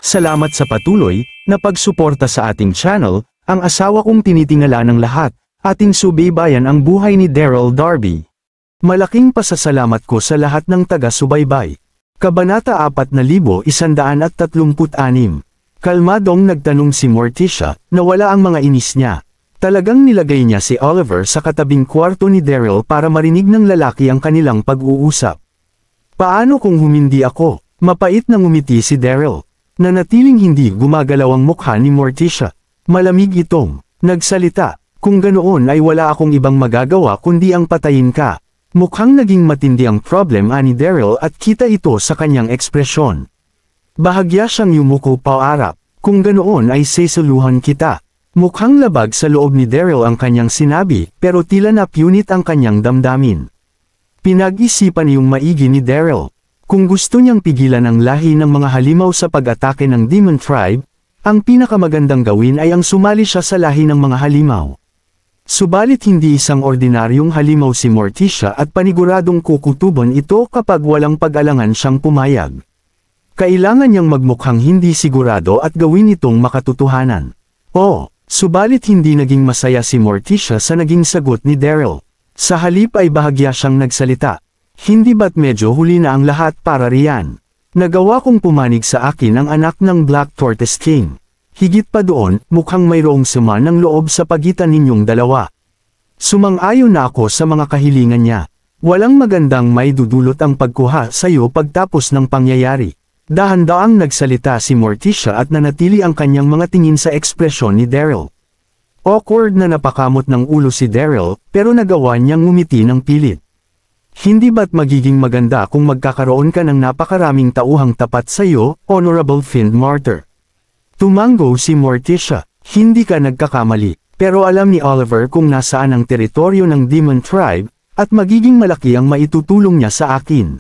Salamat sa patuloy na pagsuporta sa ating channel, ang asawa kong tinitingala ng lahat, ating subaybayan ang buhay ni Daryl Darby. Malaking pasasalamat ko sa lahat ng taga-subaybay. Kabanata 4136. Kalmadong nagtanong si Morticia, na wala ang mga inis niya. Talagang nilagay niya si Oliver sa katabing kwarto ni Daryl para marinig ng lalaki ang kanilang pag-uusap. Paano kung humindi ako? Mapait na ngumiti si Daryl. Nanatiling hindi gumagalaw ang mukha ni Morticia. Malamig itong nagsalita. Kung ganoon ay wala akong ibang magagawa kundi ang patayin ka. Mukhang naging matindi ang problema ni Daryl at kita ito sa kanyang ekspresyon. Bahagya siyang yumuko paarap. Kung ganoon ay sesuluhan kita. Mukhang labag sa loob ni Daryl ang kanyang sinabi, pero tila napunit ang kanyang damdamin. Pinag-isipan niyong maigi ni Daryl. Kung gusto niyang pigilan ang lahi ng mga halimaw sa pag-atake ng Demon Tribe, ang pinakamagandang gawin ay ang sumali siya sa lahi ng mga halimaw. Subalit hindi isang ordinaryong halimaw si Morticia at paniguradong kukutubon ito kapag walang pag-alangan siyang pumayag. Kailangan niyang magmukhang hindi sigurado at gawin itong makatotohanan. Subalit hindi naging masaya si Morticia sa naging sagot ni Daryl. Sa halip ay bahagya siyang nagsalita. Hindi ba't medyo huli na ang lahat para riyan? Nagawa kong pumanig sa akin ang anak ng Black Tortoise King. Higit pa doon, mukhang mayroong sama ng loob sa pagitan ninyong dalawa. Sumang-ayon na ako sa mga kahilingan niya. Walang magandang may dudulot ang pagkuha sa iyo pagtapos ng pangyayari. Dahan-daang nagsalita si Morticia at nanatili ang kanyang mga tingin sa ekspresyon ni Daryl. Awkward na napakamot ng ulo si Daryl, pero nagawa niyang ngumiti ng pilit. Hindi ba't magiging maganda kung magkakaroon ka ng napakaraming tauhang tapat sa iyo, Honorable Fiend Martyr? Tumango si Morticia. Hindi ka nagkakamali, pero alam ni Oliver kung nasaan ang teritoryo ng Demon Tribe, at magiging malaki ang maitutulong niya sa akin.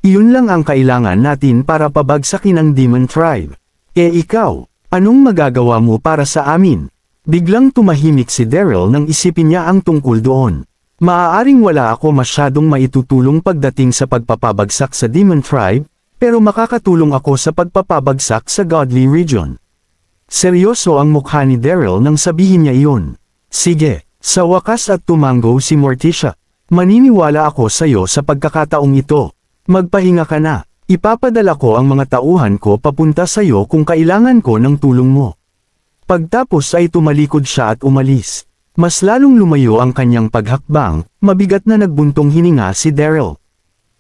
Iyon lang ang kailangan natin para pabagsakin ang Demon Tribe. Ikaw, anong magagawa mo para sa amin? Biglang tumahimik si Daryl nang isipin niya ang tungkol doon. Maaaring wala ako masyadong maitutulong pagdating sa pagpapabagsak sa Demon Tribe, pero makakatulong ako sa pagpapabagsak sa Godly Region. Seryoso ang mukha ni Daryl nang sabihin niya iyon. Sige, sa wakas at tumango si Morticia. Maniniwala ako sa iyo sa pagkakataong ito. Magpahinga ka na. Ipapadala ko ang mga tauhan ko papunta sa iyo kung kailangan ko ng tulong mo. Pagtapos ay tumalikod siya at umalis. Mas lalong lumayo ang kanyang paghakbang, mabigat na nagbuntong hininga si Daryl.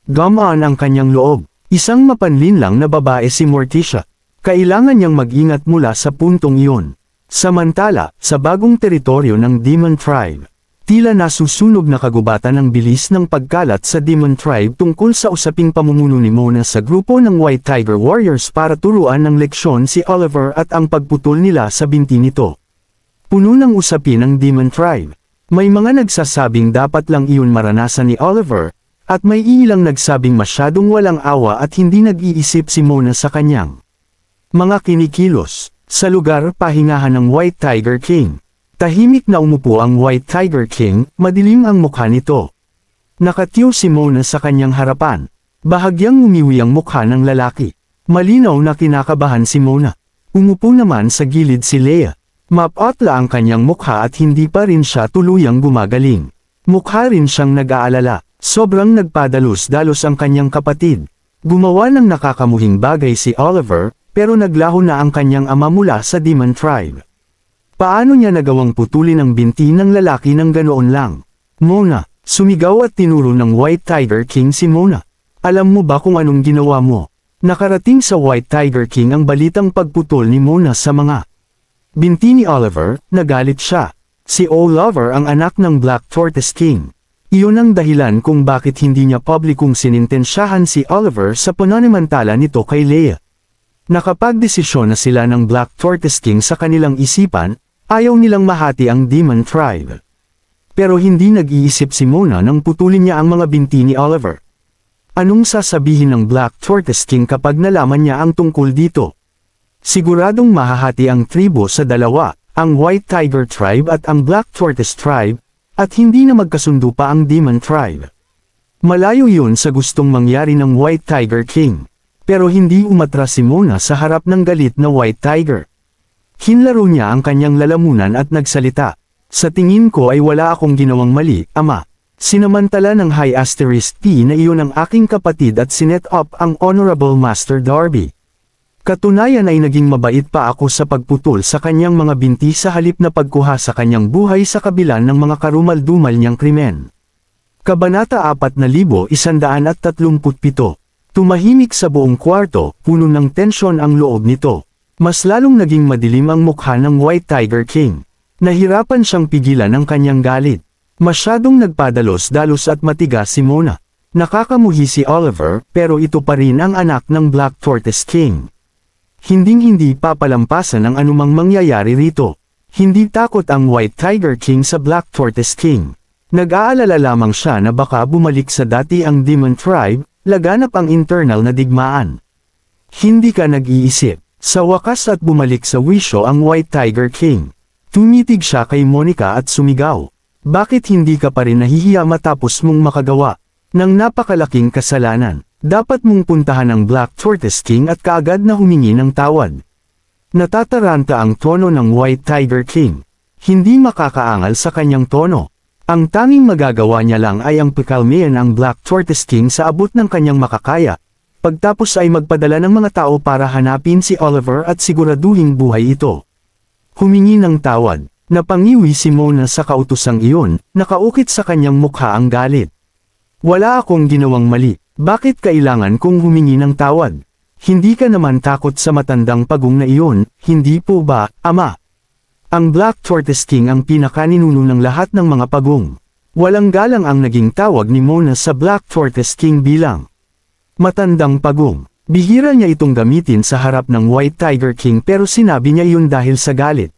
Gamaan ang kanyang loob. Isang mapanlinlang na babae si Morticia. Kailangan niyang mag-ingat mula sa puntong iyon. Samantala, sa bagong teritoryo ng Demon Tribe, tila nasusunog na kagubatan ng bilis ng pagkalat sa Demon Tribe tungkol sa usaping pamumuno ni Mona sa grupo ng White Tiger Warriors para turuan ng leksyon si Oliver at ang pagputol nila sa binti nito. Puno ng usapin ng Demon Tribe. May mga nagsasabing dapat lang iyon maranasan ni Oliver, at may ilang nagsabing masyadong walang awa at hindi nag-iisip si Mona sa kanyang mga kinikilos. Sa lugar pahingahan ng White Tiger King. Tahimik na umupo ang White Tiger King, madilim ang mukha nito. Nakatiyo si Mona sa kanyang harapan. Bahagyang umiwi ang mukha ng lalaki. Malinaw na kinakabahan si Mona. Umupo naman sa gilid si Leia. Mapatla ang kanyang mukha at hindi pa rin siya tuluyang gumagaling. Mukha rin siyang nag-aalala. Sobrang nagpadalos-dalos ang kanyang kapatid. Gumawa ng nakakamuhing bagay si Oliver, pero naglaho na ang kanyang ama mula sa Demon Tribe. Paano niya nagawang putulin ang binti ng lalaki ng ganoon lang? Mona, sumigaw at tinuro ng White Tiger King si Mona. Alam mo ba kung anong ginawa mo? Nakarating sa White Tiger King ang balitang pagputol ni Mona sa mga binti ni Oliver. Nagalit siya. Si Oliver ang anak ng Black Tortoise King. Iyon ang dahilan kung bakit hindi niya publikong sinintensyahan si Oliver sa pananamantala nito kay Leia. Nakapagdesisyon na sila ng Black Tortoise King sa kanilang isipan, ayaw nilang mahati ang Demon Tribe. Pero hindi nag-iisip si Mona nang putulin niya ang mga binti ni Oliver. Anong sasabihin ng Black Tortoise King kapag nalaman niya ang tungkol dito? Siguradong mahahati ang tribo sa dalawa, ang White Tiger Tribe at ang Black Tortoise Tribe, at hindi na magkasundo pa ang Demon Tribe. Malayo yun sa gustong mangyari ng White Tiger King. Pero hindi umatras si Mona sa harap ng galit na White Tiger. Hinlaro niya ang kanyang lalamunan at nagsalita. Sa tingin ko ay wala akong ginawang mali, ama. Sinamantala ng High Asterisk T na iyon ang aking kapatid at sinet up ang Honorable Master Darby. Katunayan ay naging mabait pa ako sa pagputol sa kanyang mga binti sa halip na pagkuha sa kanyang buhay sa kabila ng mga karumal-dumal niyang krimen. Kabanata 4137. Tumahimik sa buong kwarto, puno ng tensyon ang loob nito. Mas lalong naging madilim ang mukha ng White Tiger King. Nahirapan siyang pigilan ang kanyang galit. Masyadong nagpadalos-dalos at matigas si Mona. Nakakamuhi si Oliver, pero ito pa rin ang anak ng Black Tortoise King. Hinding-hindi papalampasan ang anumang mangyayari rito. Hindi takot ang White Tiger King sa Black Tortoise King. Nag-aalala lamang siya na baka bumalik sa dati ang Demon Tribe, laganap ang internal na digmaan. Hindi ka nag-iisip. Sa wakas at bumalik sa wisyo ang White Tiger King. Tumitig siya kay Monica at sumigaw. Bakit hindi ka pa rin nahihiya matapos mong makagawa ng napakalaking kasalanan? Dapat mong puntahan ang Black Tortoise King at kaagad na humingi ng tawad. Natataranta ang tono ng White Tiger King. Hindi makakaangal sa kanyang tono. Ang tanging magagawa niya lang ay ang pakalmayan ang Black Tortoise King sa abot ng kanyang makakaya. Pagtapos ay magpadala ng mga tao para hanapin si Oliver at siguraduhing buhay ito. Humingi ng tawad. Napangiwi si Mona sa kautosang iyon, nakaukit sa kanyang mukha ang galit. Wala akong ginawang mali. Bakit kailangan kong humingi ng tawad? Hindi ka naman takot sa matandang pagong na iyon, hindi po ba, ama? Ang Black Tortoise King ang pinakaninuno ng lahat ng mga pagong. Walang galang ang naging tawag ni Mona sa Black Tortoise King bilang matandang pagong. Bihira niya itong gamitin sa harap ng White Tiger King pero sinabi niya iyon dahil sa galit.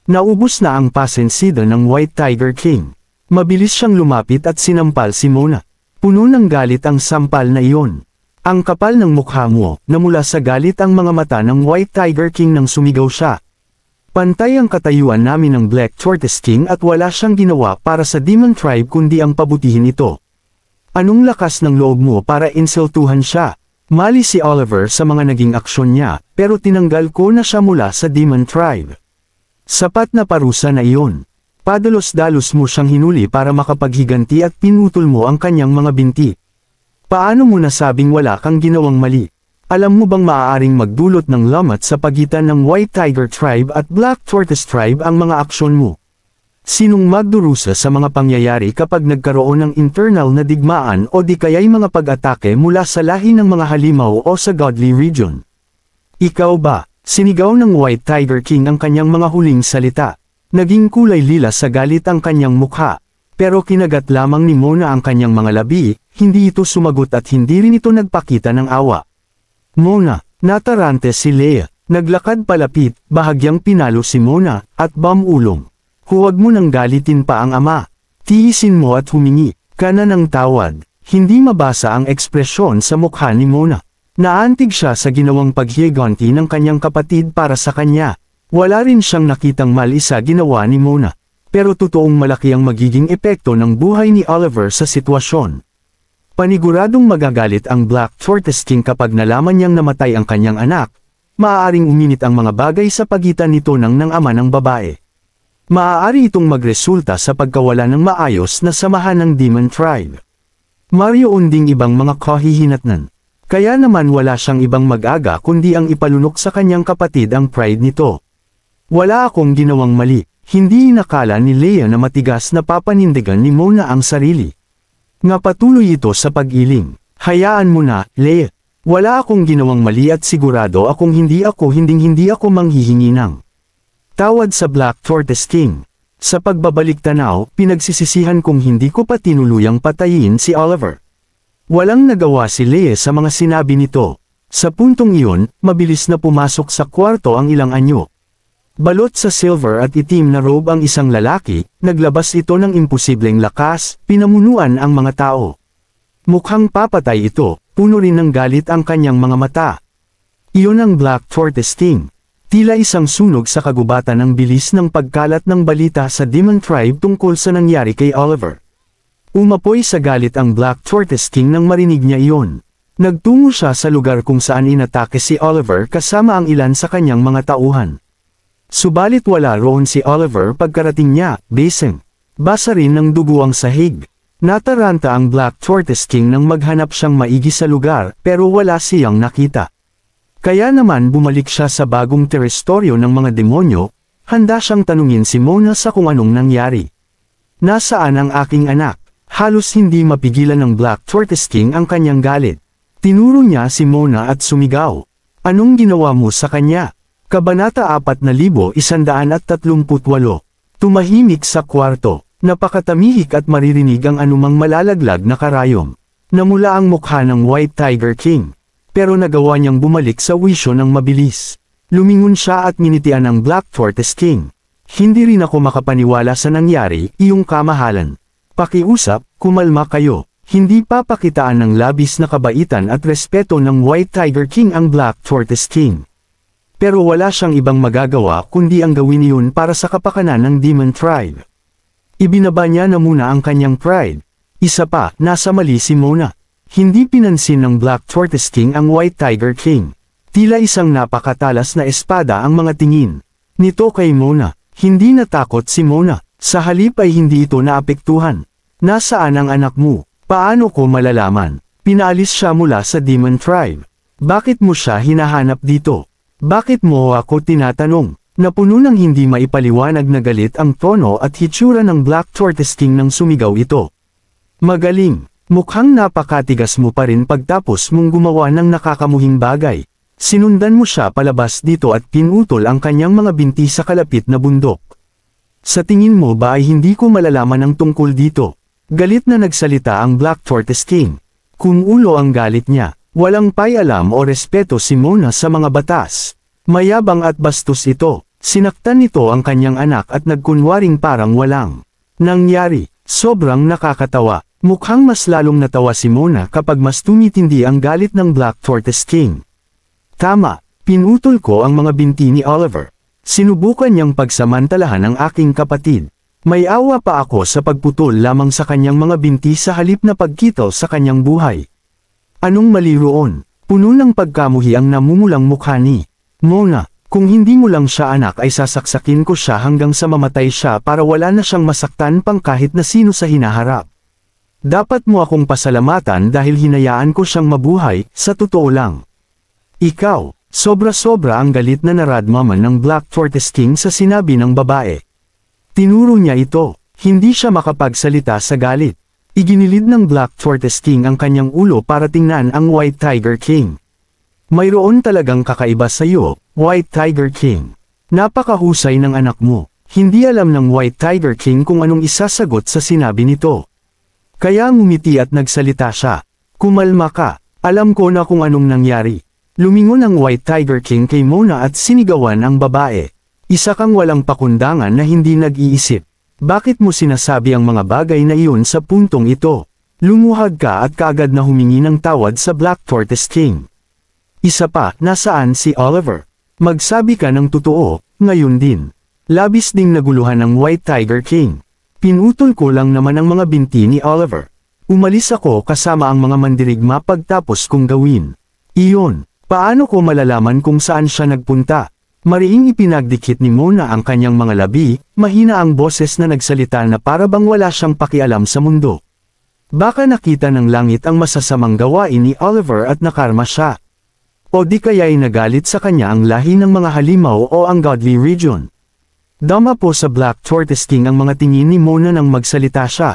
Naubos na ang pasensida ng White Tiger King. Mabilis siyang lumapit at sinampal si Mona. Puno ng galit ang sampal na iyon. Ang kapal ng mukha mo, namula sa galit ang mga mata ng White Tiger King nang sumigaw siya. Pantay ang katayuan namin ng Black Tortoise King at wala siyang ginawa para sa Demon Tribe kundi ang pabutihin ito. Anong lakas ng loob mo para insultuhan siya? Mali si Oliver sa mga naging aksyon niya, pero tinanggal ko na siya mula sa Demon Tribe. Sapat na parusa na iyon. Padalos-dalos mo siyang hinuli para makapaghiganti at pinutol mo ang kanyang mga binti. Paano mo nasabing wala kang ginawang mali? Alam mo bang maaaring magdulot ng lamat sa pagitan ng White Tiger Tribe at Black Tortoise Tribe ang mga aksyon mo? Sinong magdurusa sa mga pangyayari kapag nagkaroon ng internal na digmaan o di kaya'y mga pag-atake mula sa lahi ng mga halimaw o sa Godly Region? Ikaw ba? Sinigaw ng White Tiger King ang kanyang mga huling salita. Naging kulay lila sa galit ang kanyang mukha. Pero kinagat lamang ni Mona ang kanyang mga labi, hindi ito sumagot at hindi rin ito nagpakita ng awa. Mona, natarante si Leia. Naglakad palapit, bahagyang pinalo si Mona, at bamulong. Huwag mo nang galitin pa ang ama. Tiisin mo at humingi ka na ng tawad. Hindi mabasa ang ekspresyon sa mukha ni Mona. Naantig siya sa ginawang paghiganti ng kanyang kapatid para sa kanya. Wala rin siyang nakitang mali sa ginawa ni Mona. Pero totoong malaki ang magiging epekto ng buhay ni Oliver sa sitwasyon. Paniguradong magagalit ang Black Tortoise King kapag nalaman niyang namatay ang kanyang anak. Maaaring uminit ang mga bagay sa pagitan nito ng ama ng babae. Maaari itong magresulta sa pagkawala ng maayos na samahan ng Demon Tribe. Mayroon ding ibang mga kahihinatnan. Kaya naman wala siyang ibang mag-aga kundi ang ipalunok sa kanyang kapatid ang pride nito. Wala akong ginawang mali. Hindi inakala ni Leia na matigas na papanindigan ni Mona ang sarili. Nga patuloy ito sa pag-iling. Hayaan mo na, Leia. Wala akong ginawang mali at sigurado akong hindi ako manghihingi ng tawad sa Black Tortoise King. Sa pagbabalik tanaw, pinagsisisihan kong hindi ko pa tinuluyang patayin si Oliver. Walang nagawa si Leia sa mga sinabi nito. Sa puntong iyon, mabilis na pumasok sa kwarto ang ilang anyo. Balot sa silver at itim na robe ang isang lalaki, naglabas ito ng imposibleng lakas, pinamunuan ang mga tao. Mukhang papatay ito, puno rin ng galit ang kanyang mga mata. Iyon ang Black Tortoise King. Tila isang sunog sa kagubatan ng bilis ng pagkalat ng balita sa Demon Tribe tungkol sa nangyari kay Oliver. Umapoy sa galit ang Black Tortoise King nang marinig niya iyon. Nagtungo siya sa lugar kung saan inatake si Oliver kasama ang ilan sa kanyang mga tauhan. Subalit wala roon si Oliver pagkarating niya, basing. Basa rin ng dugo ang sahig. Nataranta ang Black Tortoise King nang maghanap siyang maigi sa lugar pero wala siyang nakita. Kaya naman bumalik siya sa bagong terestoryo ng mga demonyo, handa siyang tanungin si Mona sa kung anong nangyari. Nasaan ang aking anak? Halos hindi mapigilan ng Black Tortoise King ang kanyang galit. Tinuro niya si Mona at sumigaw. Anong ginawa mo sa kanya? Kabanata 4138. Tumahimik sa kwarto. Napakatamihik at maririnig ang anumang malalaglag na karayom. Namula ang mukha ng White Tiger King. Pero nagawa niyang bumalik sa wisyo ng mabilis. Lumingon siya at minitian ang Black Tortoise King. Hindi rin ako makapaniwala sa nangyari, iyong kamahalan. Pakiusap, kumalma kayo. Hindi papakitaan ng labis na kabaitan at respeto ng White Tiger King ang Black Tortoise King. Pero wala siyang ibang magagawa kundi ang gawin iyon para sa kapakanan ng Demon Tribe. Ibinaba niya na muna ang kanyang pride. Isa pa, nasa mali si Mona. Hindi pinansin ng Black Tortoise King ang White Tiger King. Tila isang napakatalas na espada ang mga tingin nito kay Mona. Hindi natakot si Mona. Sa halip ay hindi ito naapektuhan. Nasaan ang anak mo? Paano ko malalaman? Pinaalis siya mula sa Demon Tribe. Bakit mo siya hinahanap dito? Bakit mo ako tinatanong? Napuno ng hindi maipaliwanag na galit ang tono at hitsura ng Black Tortoise King nang sumigaw ito. Magaling, mukhang napakatigas mo pa rin pagtapos mong gumawa ng nakakamuhing bagay. Sinundan mo siya palabas dito at pinutol ang kanyang mga binti sa kalapit na bundok. Sa tingin mo ba ay hindi ko malalaman ang tungkol dito? Galit na nagsalita ang Black Tortoise King. Kung ulo ang galit niya, walang pakialam o respeto si Mona sa mga batas. Mayabang at bastos ito. Sinaktan nito ang kanyang anak at nagkunwaring parang walang nangyari. Sobrang nakakatawa. Mukhang mas lalong natawa si Mona kapag mas tumitindi ang galit ng Black Tortoise King. Tama, pinutol ko ang mga binti ni Oliver. Sinubukan niyang pagsamantalahan ang aking kapatid. May awa pa ako sa pagputol lamang sa kanyang mga binti sa halip na pagkitaw sa kanyang buhay. Anong mali roon? Puno ng pagkamuhi ang namumulang mukha ni Mona. Kung hindi mo lang siya anak ay sasaksakin ko siya hanggang sa mamatay siya para wala na siyang masaktan pang kahit na sino sa hinaharap. Dapat mo akong pasalamatan dahil hinayaan ko siyang mabuhay, sa totoo lang. Ikaw, sobra-sobra ang galit na naradmaman ng Black Tortoise King sa sinabi ng babae. Tinuro niya ito, hindi siya makapagsalita sa galit. Iginilid ng Black Tortoise King ang kanyang ulo para tingnan ang White Tiger King. Mayroon talagang kakaiba sa iyo, White Tiger King. Napakahusay ng anak mo. Hindi alam ng White Tiger King kung anong isasagot sa sinabi nito. Kaya ngumiti at nagsalita siya. Kumalma ka, alam ko na kung anong nangyari. Lumingon ang White Tiger King kay Mona at sinigawan ang babae. Isa kang walang pakundangan na hindi nag-iisip. Bakit mo sinasabi ang mga bagay na iyon sa puntong ito? Lumuhad ka at kaagad na humingi ng tawad sa Black Tortoise King. Isa pa, nasaan si Oliver? Magsabi ka ng totoo, ngayon din. Labis ding naguluhan ng White Tiger King. Pinutol ko lang naman ang mga binti ni Oliver. Umalis ako kasama ang mga mandirigma pagtapos kong gawin. Iyon, paano ko malalaman kung saan siya nagpunta? Mariing ipinagdikit ni Mona ang kanyang mga labi, mahina ang boses na nagsalita na para bang wala siyang pakialam sa mundo. Baka nakita ng langit ang masasamang gawain ni Oliver at nakarma siya. O di kaya'y nagalit sa kanya ang lahi ng mga halimaw o ang godly region. Dama po sa Black Tortoise King ang mga tingin ni Mona nang magsalita siya.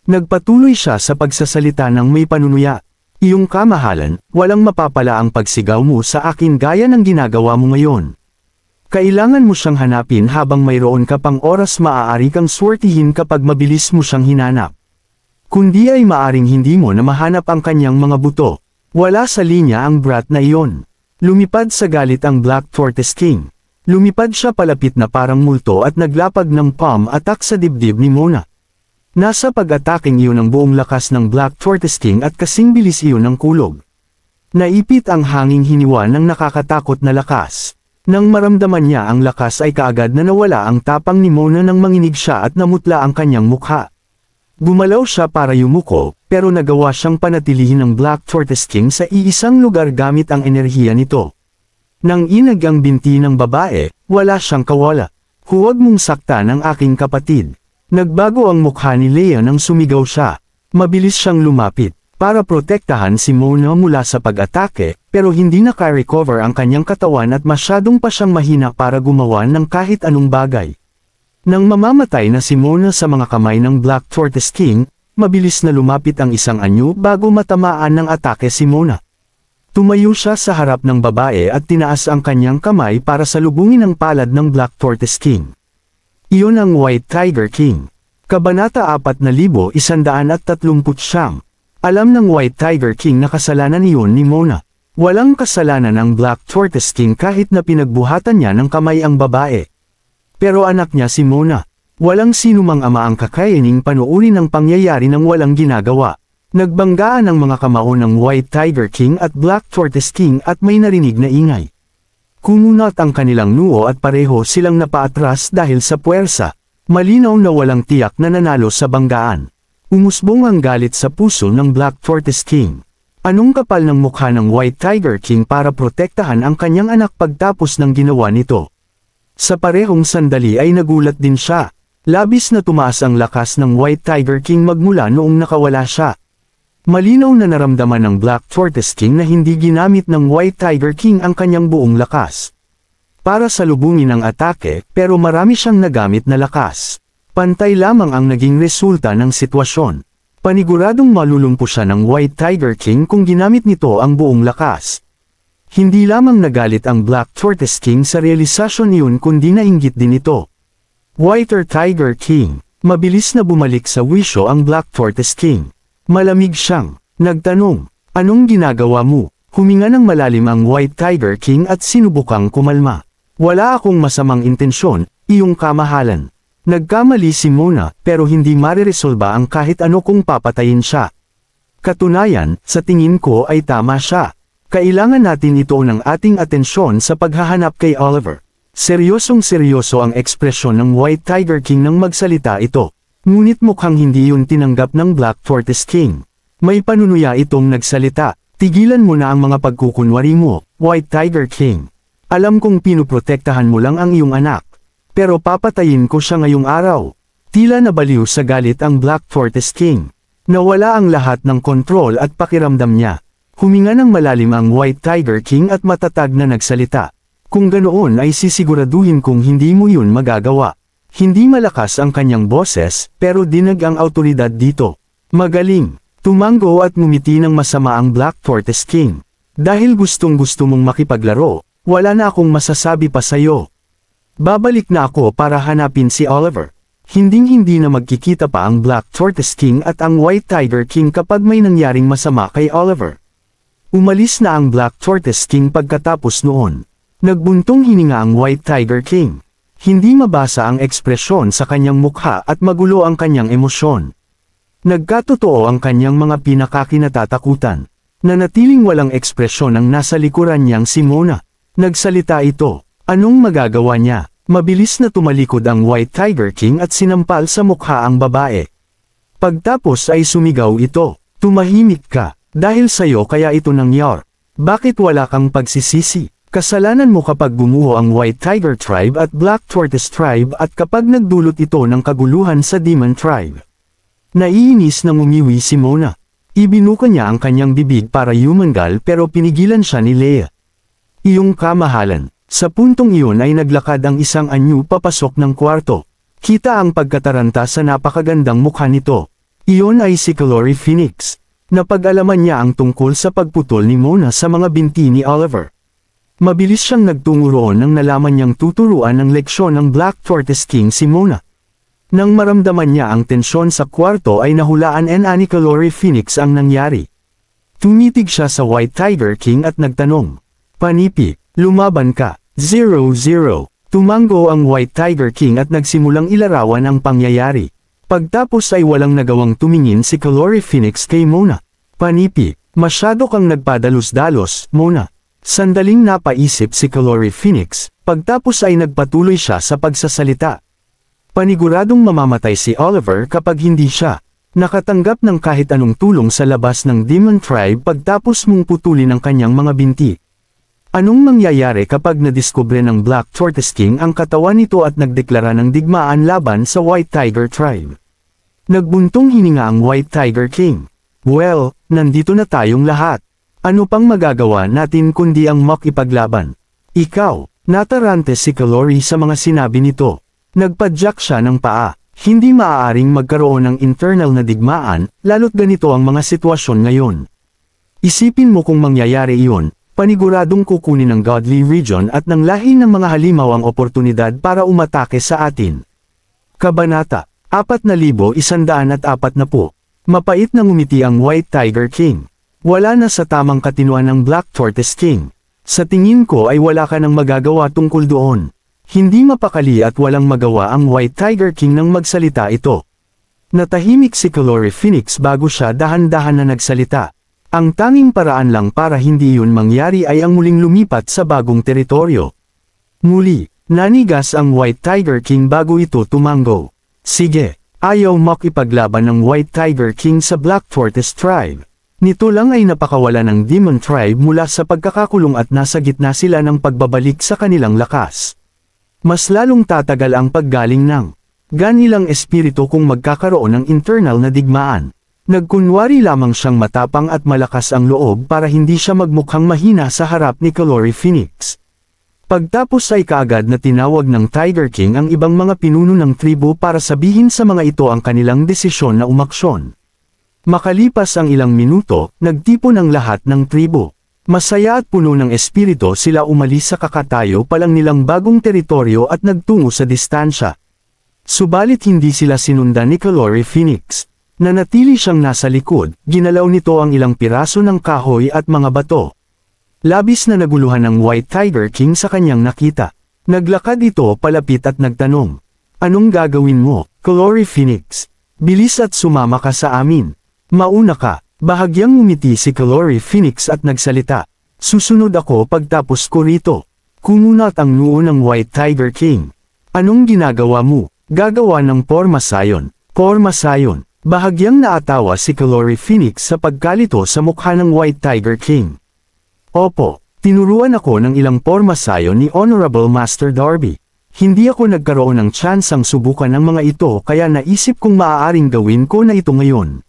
Nagpatuloy siya sa pagsasalita ng may panunuya. Iyong kamahalan, walang mapapala ang pagsigaw mo sa akin gaya ng ginagawa mo ngayon. Kailangan mo siyang hanapin habang mayroon ka pang oras, maaari kang swertihin kapag mabilis mo siyang hinanap. Kundi ay maaring hindi mo na mahanap ang kanyang mga buto. Wala sa linya ang brat na iyon. Lumipad sa galit ang Black Tortoise King. Lumipad siya palapit na parang multo at naglapag ng palm attack sa dibdib ni Mona. Nasa pag-ataking iyon ang buong lakas ng Black Tortoise King at kasing bilis iyon ng kulog. Naipit ang hanging hiniwa ng nakakatakot na lakas. Nang maramdaman niya ang lakas ay kaagad na nawala ang tapang ni Mona nang manginig siya at namutla ang kanyang mukha. Gumalaw siya para yumuko, pero nagawa siyang panatilihin ng Black Tortoise King sa iisang lugar gamit ang enerhiya nito. Nang inag ang binti ng babae, wala siyang kawala. Huwag mong saktan ang aking kapatid. Nagbago ang mukha ni Leia nang sumigaw siya. Mabilis siyang lumapit, para protektahan si Mona mula sa pag-atake, pero hindi naka-recover ang kanyang katawan at masyadong pa siyang mahina para gumawa ng kahit anong bagay. Nang mamamatay na si Mona sa mga kamay ng Black Tortoise King, mabilis na lumapit ang isang anyo bago matamaan ng atake si Mona. Tumayo siya sa harap ng babae at tinaas ang kanyang kamay para salubungin ang palad ng Black Tortoise King. Iyon ang White Tiger King. Kabanata 4139. Alam ng White Tiger King na kasalanan iyon ni Mona. Walang kasalanan ng Black Tortoise King kahit na pinagbuhatan niya ng kamay ang babae. Pero anak niya si Mona. Walang sinumang ama ang kakayaning panuurin ang pangyayari ng walang ginagawa. Nagbanggaan ang mga kamao ng White Tiger King at Black Tortoise King at may narinig na ingay. Kumunat ang kanilang noo at pareho silang napaatras dahil sa puwersa. Malinaw na walang tiyak na nanalo sa banggaan. Umusbong ang galit sa puso ng Black Tortoise King. Anong kapal ng mukha ng White Tiger King para protektahan ang kanyang anak pagtapos ng ginawa nito. Sa parehong sandali ay nagulat din siya. Labis na tumaas ang lakas ng White Tiger King magmula noong nakawala siya. Malinaw na naramdaman ng Black Tortoise King na hindi ginamit ng White Tiger King ang kanyang buong lakas para salubungin ang atake, pero marami siyang nagamit na lakas. Pantay lamang ang naging resulta ng sitwasyon. Paniguradong malulumpo siya ng White Tiger King kung ginamit nito ang buong lakas. Hindi lamang nagalit ang Black Tortoise King sa realisasyon iyon kundi nainggit din ito. White Tiger King. Mabilis na bumalik sa wisyo ang Black Tortoise King. Malamig siyang nagtanong, anong ginagawa mo? Huminga ng malalim ang White Tiger King at sinubukang kumalma. Wala akong masamang intensyon, iyong kamahalan. Nagkamali si Mona, pero hindi mareresolba ang kahit ano kung papatayin siya. Katunayan, sa tingin ko ay tama siya. Kailangan natin ito ng ating atensyon sa paghahanap kay Oliver. Seryosong-seryoso ang ekspresyon ng White Tiger King nang magsalita ito. Ngunit mukhang hindi yun tinanggap ng Black Tortoise King. May panunuya itong nagsalita. Tigilan mo na ang mga pagkukunwari mo, White Tiger King. Alam kong pinuprotektahan mo lang ang iyong anak. Pero papatayin ko siya ngayong araw. Tila nabaliw sa galit ang Black Tortoise King. Nawala ang lahat ng kontrol at pakiramdam niya. Huminga ng malalim ang White Tiger King at matatag na nagsalita. Kung ganoon ay sisiguraduhin kong hindi mo yun magagawa. Hindi malakas ang kanyang boses, pero dinag ang autoridad dito. Magaling. Tumango at ngumiti ng masama ang Black Tortoise King. Dahil gustong-gusto mong makipaglaro, wala na akong masasabi pa sa'yo. Babalik na ako para hanapin si Oliver. Hinding-hindi na magkikita pa ang Black Tortoise King at ang White Tiger King kapag may nangyaring masama kay Oliver. Umalis na ang Black Tortoise King pagkatapos noon. Nagbuntong hininga ang White Tiger King. Hindi mabasa ang ekspresyon sa kanyang mukha at magulo ang kanyang emosyon. Nagkatotoo ang kanyang mga pinakakinatatakutan. Nanatiling walang ekspresyon ang nasa likuran niyang si Mona. Nagsalita ito. Anong magagawa niya? Mabilis na tumalikod ang White Tiger King at sinampal sa mukha ang babae. Pagtapos ay sumigaw ito. Tumahimik ka. Dahil sa'yo kaya ito nangyari. Bakit wala kang pagsisisi? Kasalanan mo kapag gumuho ang White Tiger Tribe at Black Tortoise Tribe at kapag nagdulot ito ng kaguluhan sa Demon Tribe. Naiinis na umiwi si Mona. Ibinuka niya ang kanyang bibig para yumangal pero pinigilan siya ni Leia. Iyong kamahalan. Sa puntong iyon ay naglakad ang isang anyo papasok ng kwarto. Kita ang pagkataranta sa napakagandang mukha nito. Iyon ay si Calori Phoenix. Napag-alaman niya ang tungkol sa pagputol ni Mona sa mga binti ni Oliver. Mabilis siyang nagtungo roon nang nalaman niyang tuturuan ng leksyon ng Black Tortoise King si Mona. Nang maramdaman niya ang tensyon sa kwarto ay nahulaan ni Calori Phoenix ang nangyari. Tumitig siya sa White Tiger King at nagtanong, "Panipi, lumaban ka." 0-0. Tumango ang White Tiger King at nagsimulang ilarawan ang pangyayari. Pagtapos ay walang nagawang tumingin si Calori Phoenix kay Mona. "Panipi, masyado kang nagpadalos-dalos, Mona." Sandaling napaisip si Calori Phoenix, pagtapos ay nagpatuloy siya sa pagsasalita. Paniguradong mamamatay si Oliver kapag hindi siya. Nakatanggap ng kahit anong tulong sa labas ng Demon Tribe pagtapos mong putulin ang kanyang mga binti. Anong mangyayari kapag nadiskubre ng Black Tortoise King ang katawan nito at nagdeklara ng digmaan laban sa White Tiger Tribe? Nagbuntong hininga ang White Tiger King. Well, nandito na tayong lahat. Ano pang magagawa natin kundi ang makipaglaban? Ikaw, natarante si Kalori sa mga sinabi nito. Nagpadyak siya ng paa. Hindi maaaring magkaroon ng internal na digmaan, lalo't ganito ang mga sitwasyon ngayon. Isipin mo kung mangyayari iyon, paniguradong kukunin ng Godly Region at ng lahi ng mga halimaw ang oportunidad para umatake sa atin. Kabanata 4140. Mapait na ngumiti ang White Tiger King. Wala na sa tamang katinuan ng Black Tortoise King. Sa tingin ko ay wala ka nang magagawa tungkol doon. Hindi mapakali at walang magawa ang White Tiger King nang magsalita ito. Natahimik si Kalori Phoenix bago siya dahan-dahan na nagsalita. Ang tanging paraan lang para hindi yun mangyari ay ang muling lumipat sa bagong teritoryo. Muli, nanigas ang White Tiger King bago ito tumanggo. Sige, ayaw makipaglaban ng White Tiger King sa Black Tortoise Tribe. Nito lang ay napakawala ng Demon Tribe mula sa pagkakakulong at nasa gitna sila ng pagbabalik sa kanilang lakas. Mas lalong tatagal ang paggaling ng ganilang espiritu kung magkakaroon ng internal na digmaan. Nagkunwari lamang siyang matapang at malakas ang loob para hindi siya magmukhang mahina sa harap ni Kalori Phoenix. Pagtapos ay kaagad na tinawag ng Tiger King ang ibang mga pinuno ng tribu para sabihin sa mga ito ang kanilang desisyon na umaksyon. Makalipas ang ilang minuto, nagtipon ang lahat ng tribu. Masaya at puno ng espiritu sila umalis sa kakatayo pa lang nilang bagong teritoryo at nagtungo sa distansya. Subalit hindi sila sinundan ni Kalori Phoenix. Nanatili siyang nasa likod, ginalaw nito ang ilang piraso ng kahoy at mga bato. Labis na naguluhan ng White Tiger King sa kanyang nakita. Naglakad ito palapit at nagtanong. Anong gagawin mo, Kalori Phoenix? Bilis at sumama ka sa amin. Mauna ka. Bahagyang ngumiti si Kalori Phoenix at nagsalita. Susunod ako pagtapos ko rito. Kumunat ang noo ng White Tiger King. Anong ginagawa mo? Gagawa ng porma sayon. Porma sayon. Bahagyang naatawa si Kalori Phoenix sa pagkalito sa mukha ng White Tiger King. Opo, tinuruan ako ng ilang porma sayon ni Honorable Master Darby. Hindi ako nagkaroon ng tsansang subukan ng mga ito kaya naisip kong maaaring gawin ko na ito ngayon.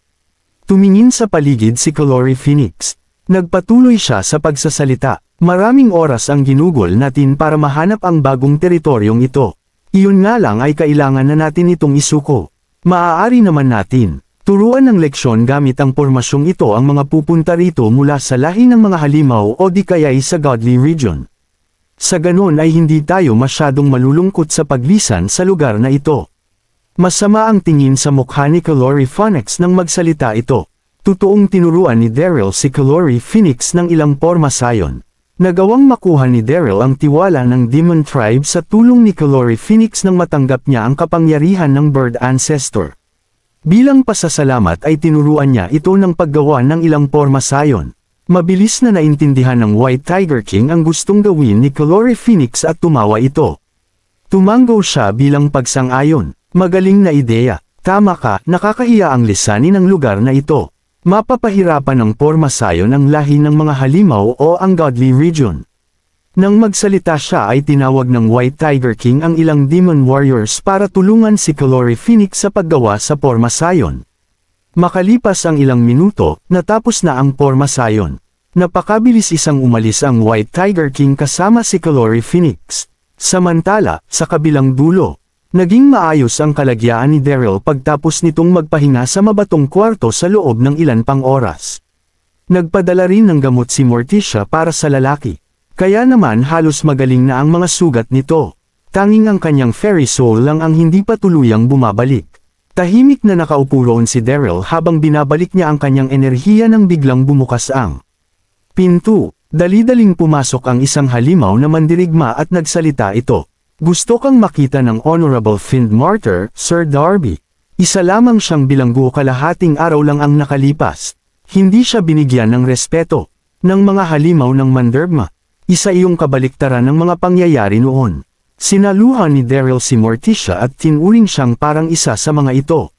Tumingin sa paligid si Kalori Phoenix. Nagpatuloy siya sa pagsasalita. Maraming oras ang ginugol natin para mahanap ang bagong teritoryong ito. Iyon nga lang ay kailangan na natin itong isuko. Maaari naman natin turuan ng leksyon gamit ang pormasyong ito ang mga pupunta rito mula sa lahi ng mga halimaw o di kaya'y sa Godly Region. Sa ganon ay hindi tayo masyadong malulungkot sa paglisan sa lugar na ito. Masama ang tingin sa mukha ni Kalori Phoenix nang magsalita ito. Totoong tinuruan ni Daryl si Kalori Phoenix ng ilang porma sayon. Nagawang makuha ni Daryl ang tiwala ng Demon Tribe sa tulong ni Kalori Phoenix nang matanggap niya ang kapangyarihan ng Bird Ancestor. Bilang pasasalamat ay tinuruan niya ito ng paggawa ng ilang porma sayon. Mabilis na naintindihan ng White Tiger King ang gustong gawin ni Kalori Phoenix at tumawa ito. Tumanggo siya bilang pagsang-ayon. Magaling na ideya. Tama ka, nakakahiya ang lisanin ng lugar na ito. Mapapahirapan ng porma sayon ang lahi ng mga halimaw o ang Godly Region. Nang magsalita siya ay tinawag ng White Tiger King ang ilang Demon Warriors para tulungan si Kalori Phoenix sa paggawa sa porma sayon. Makalipas ang ilang minuto, natapos na ang porma sayon. Napakabilis isang umalis ang White Tiger King kasama si Kalori Phoenix. Samantala, sa kabilang dulo, naging maayos ang kalagyan ni Daryl pagtapos nitong magpahinga sa mabatong kwarto sa loob ng ilan pang oras. Nagpadala rin ng gamot si Morticia para sa lalaki. Kaya naman halos magaling na ang mga sugat nito. Tanging ang kanyang fairy soul lang ang hindi pa tuluyang bumabalik. Tahimik na nakaupo roon si Daryl habang binabalik niya ang kanyang enerhiya nang biglang bumukas ang pinto. Dali-daling pumasok ang isang halimaw na mandirigma at nagsalita ito. Gusto kang makita ng Honorable Fiend Martyr, Sir Darby. Isa lamang siyang bilanggo kalahating araw lang ang nakalipas. Hindi siya binigyan ng respeto ng mga halimaw ng mandirigma. Isa iyong kabaliktaran ng mga pangyayari noon. Sinaluhan ni Daryl si Morticia at tinuring siyang parang isa sa mga ito.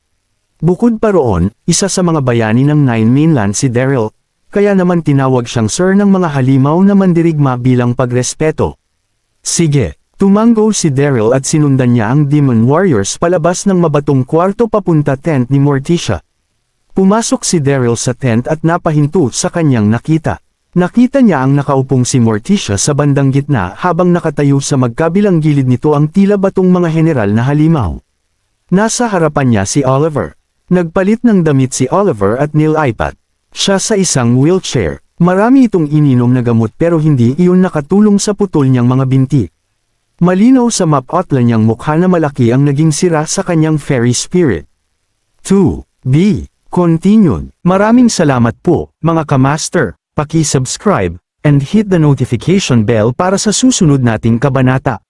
Bukod pa roon, isa sa mga bayani ng Nine Mainland si Daryl, kaya naman tinawag siyang sir ng mga halimaw na mandirigma bilang pagrespeto. Sige, tumango si Daryl at sinundan niya ang Demon Warriors palabas ng mabatong kwarto papunta tent ni Morticia. Pumasok si Daryl sa tent at napahinto sa kanyang nakita. Nakita niya ang nakaupong si Morticia sa bandang gitna habang nakatayo sa magkabilang gilid nito ang tila batong mga general na halimaw. Nasa harapan niya si Oliver. Nagpalit ng damit si Oliver at nilipat siya sa isang wheelchair. Marami itong ininom na gamot pero hindi iyon nakatulong sa putol niyang mga binti. Malinaw sa map-outline niyang mukha na malaki ang naging sira sa kanyang fairy spirit. 2B. Continued. Maraming salamat po, mga kamaster. Paki-subscribe, and hit the notification bell para sa susunod nating kabanata.